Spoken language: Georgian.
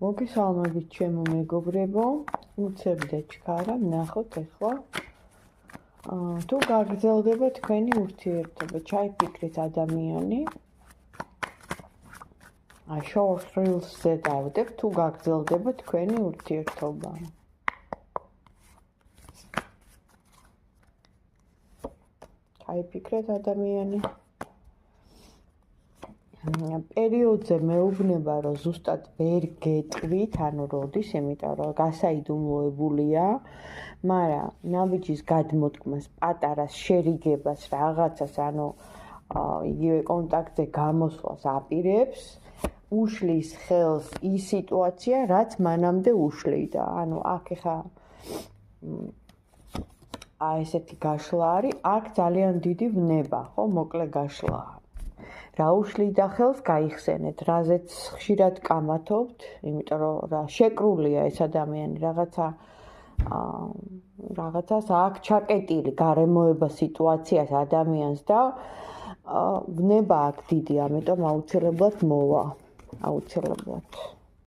მოგესალმებით ჩემო მეგობრებო, უცებდე ჩქარა, ნახოთ ახლა თუ გაგრძელდება თქვენი ურთიერთობა, ჩაიფიქრეთ ადამიანი. Short reels-ზე დავდებ, თუ გაგრძელდება თქვენი ურთიერთობა. ჩაიფიქრეთ ადამიანი. პერიოდზე მეუბნება, რომ ზუსტად ვერ გეტყვით, ანუ როდის, იმიტომ რომ გასაიდუმლოებულია, მაგრამ ნაბიჯის გადმოდგმას, პატარას შერიგებას, რაღაცას, ანუ იგივე კონტაქტზე გამოსვლას აპირებს, უშლის ხელს ის სიტუაცია, რაც მანამდე უშლიდა. ანუ აქ ხა ესეთი გაშლა არის, აქ ძალიან დიდი ვნება, ხო, მოკლე გაშლაა. რა უშლიდა ხელს გაიხსენეთ, რაზეც ხშირად კამათობთ, იმიტომ რომ შეკრულია ეს ადამიანი რაღაცას აქ ჩაკეტილი გარემოება სიტუაციას ადამიანს და ვნება აქ დიდი, ამიტომ აუცილებლად მოვა, აუცილებლად.